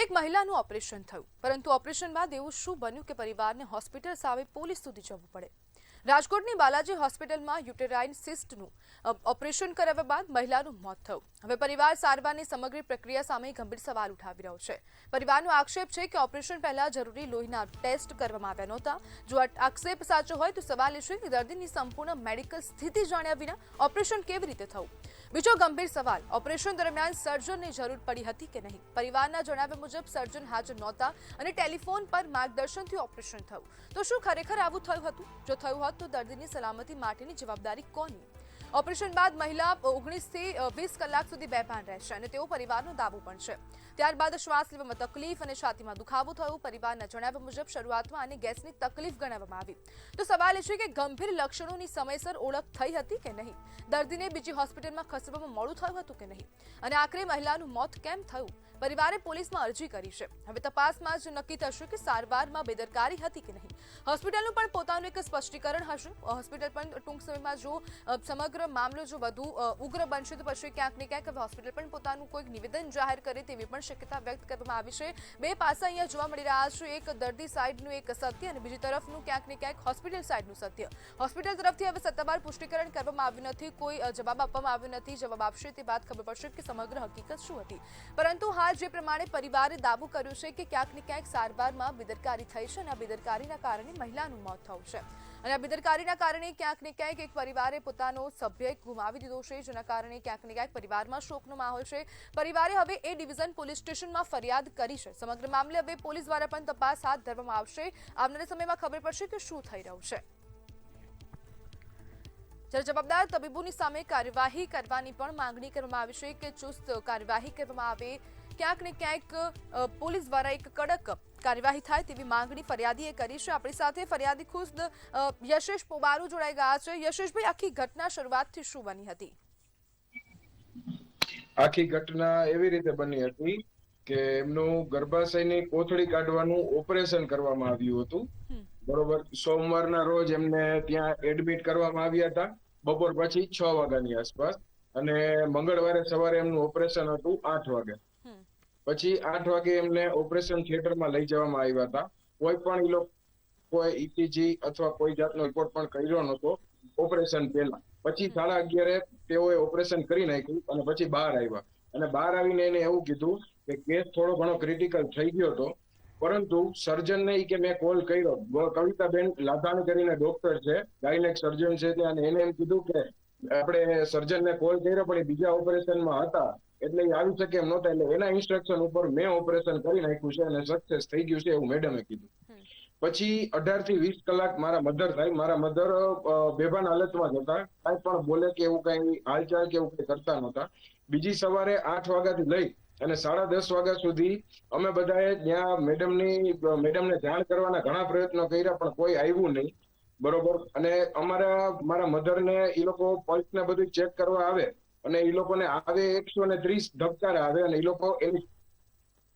એક મહિલાનું ઓપરેશન થયું, પરંતુ ઓપરેશન બાદ એવું શું બન્યું કે પરિવારને હોસ્પિટલ સામે પોલીસ સુધી જવું પડે। રાજકોટની બાલાજી હોસ્પિટલમાં યુટેરાઇન સિસ્ટનું ઓપરેશન કરાવ્યા બાદ મહિલાનું મોત થયું। હવે પરિવાર સારવારની સમગ્ર પ્રક્રિયા સામે ગંભીર સવાલ ઉઠાવી રહ્યો છે। પરિવારનો આક્ષેપ છે કે ઓપરેશન પહેલા જરૂરી લોહીના ટેસ્ટ કરવામાં આવ્યા નહોતા। જો આ આક્ષેપ સાચો હોય તો સવાલ એ છે કે દર્દીની સંપૂર્ણ મેડિકલ સ્થિતિ જાણ્યા વિના ઓપરેશન કેવી રીતે થયું। બીજો ગંભીર સવાલ, ઓપરેશન દરમિયાન સર્જનની જરૂર પડી હતી કે નહીં। પરિવારના જણાવ્યા મુજબ સર્જન હાજર નહોતા અને ટેલિફોન પર માર્ગદર્શનથી ઓપરેશન થયું। તો શું ખરેખર આવું થયું હતું? જો થયું હોત તો દર્દીની સલામતી માટેની જવાબદારી કોની? ઓપરેશન બાદ મહિલા 19 થી 20 કલાક સુધી બેભાન રહેશે અને તેઓ પરિવારનો દાવો પણ છે। ત્યારબાદ શ્વાસ લેવામાં તકલીફ અને છાતીમાં દુખાવો થયો। પરિવારના જણાવ્યા મુજબ શરૂઆતમાં આને ગેસની તકલીફ ગણાવવામાં આવી। તો સવાલ એ છે કે ગંભીર લક્ષણોની સમયસર ઓળખ થઈ હતી કે નહીં? દર્દીને બીજી હોસ્પિટલમાં ખસેડવામાં મોડું થયું હતું કે નહીં? અને આખરે મહિલાનું મોત કેમ થયું? પરિવારે પોલીસમાં અરજી કરી છે। હવે તપાસમાં જ નક્કી થશે કે સારવારમાં બેદરકારી હતી કે નહીં। હોસ્પિટલનું પણ પોતાનું એક સ્પષ્ટીકરણ હશે। હોસ્પિટલ પણ ટૂંક સમયમાં જો સમગ્ર મામલો જો વધુ ઉગ્ર બનશે તો પછી ક્યાંક ને ક્યાંક હોસ્પિટલ પણ પોતાનું કોઈક નિવેદન જાહેર કરે તેવી પણ શક્યતા વ્યક્ત કરવામાં આવી છે। બે પાસા અહીંયા જોવા મળી રહ્યા છે, એક દર્દી સાઈડનું એક સત્ય અને બીજી તરફનું ક્યાંક ને ક્યાંક હોસ્પિટલ સાઈડનું સત્ય। હોસ્પિટલ તરફથી હવે સત્તાવાર પુષ્ટિકરણ કરવામાં આવ્યું નથી, કોઈ જવાબ આપવામાં આવ્યો નથી। જવાબ આપશે તે બાદ ખબર પડશે કે સમગ્ર હકીકત શું હતી। પરંતુ હાલ જે પ્રમાણે પરિવારે દાવો કર્યો છે કે ક્યાંક ને ક્યાંક સારવારમાં બેદરકારી થઈ છે અને આ બેદરકારીના કારણે મહિલાનું મોત થયું છે અને આ બેદરકારીના કારણે ક્યાંક ને ક્યાંક એક પરિવારે પોતાનો સભ્ય ગુમાવી દીધો છે, જેના કારણે ક્યાંક ને ક્યાંક પરિવારમાં શોકનો માહોલ છે। પરિવારે હવે એ ડિવિઝન પોલીસ સ્ટેશનમાં ફરિયાદ કરી છે। સમગ્ર મામલે હવે પોલીસ દ્વારા પણ તપાસ હાથ ધરવામાં આવશે। આવનારા સમયમાં ખબર પડશે કે શું થઈ રહ્યું છે। જ્યારે જવાબદાર તબીબોની સામે કાર્યવાહી કરવાની પણ માંગણી કરવામાં આવી છે કે ચુસ્ત કાર્યવાહી કરવામાં આવે। ક્યાંક ને ક્યાંક પોલીસ દ્વારા એક કડક કાર્યવાહી થાય તેવી માંગણી ફરિયાદીએ કરી છે। આપણી સાથે ફરિયાદી ખુદ યશેશ પોબારો જોડાઈ ગયા છે। યશેશભાઈ, આખી ઘટના શરૂઆતથી શું બની હતી? આખી ઘટના એવી રીતે બની હતી કે એમનું ગર્ભાશયની કોથળી કાઢવાનું ઓપરેશન કરવામાં આવ્યું હતું। બરોબર, સોમવારના રોજ એમને ત્યાં એડમિટ કરવામાં આવ્યા હતા બપોર પછી 6 વાગ્યાની આસપાસ અને મંગળવારે સવારે એમનું ઓપરેશન હતું 8 વાગે। પછી 8 વાગે એમને ઓપરેશન થિયેટરમાં લઈ જવામાં આવ્યા હતા। કોઈ પણ કોઈ ઇસીજી અથવા કોઈ જાતનો રિપોર્ટ પણ કર્યો નહોતો ઓપરેશન પહેલા। પછી 11:30 તેઓએ ઓપરેશન કરી નાખ્યું અને પછી બહાર આવ્યા અને બહાર આવીને એને એવું કીધું કે કેસ થોડો ઘણો ક્રિટિકલ થઈ ગયો હતો, પરંતુ સર્જનને કે મેં કોલ કર્યો, કવિતાબેન લાધાણી કરીને ડોક્ટર છે, ગાયનેક સર્જન છે ત્યાં, એને એમ કીધું કે આપણે સર્જનને કોલ કર્યો પણ એ બીજા ઓપરેશનમાં હતા એટલે એ આવી શકે એમ નહોતા, એટલે એના ઇન્સ્ટ્રક્શન ઉપર મેં ઓપરેશન કરી નાખ્યું છે અને સક્સેસ થઈ ગયું છે એવું મેડમે કીધું। પછી 18 થી 20 કલાક મારા મધર થાય, મારા મધર બેભાન હાલતમાં જ હતા, કાંઈ પણ બોલે કે એવું કઈ હાલચાલ કે એવું કઈ કરતા નહોતા। બીજી સવારે 8 વાગ્યાથી લઈ અને 10:30 વાગ્યા સુધી અમે બધાએ ત્યાં મેડમને જાણ કરવાના ઘણા પ્રયત્નો કર્યા પણ કોઈ આવ્યું નહીં, બરોબર। અને મારા મધરને એ લોકો પલ્સ ને બધું ચેક કરવા આવે અને એ લોકોને આવે 130 ધબકારા આવે અને એ લોકો એની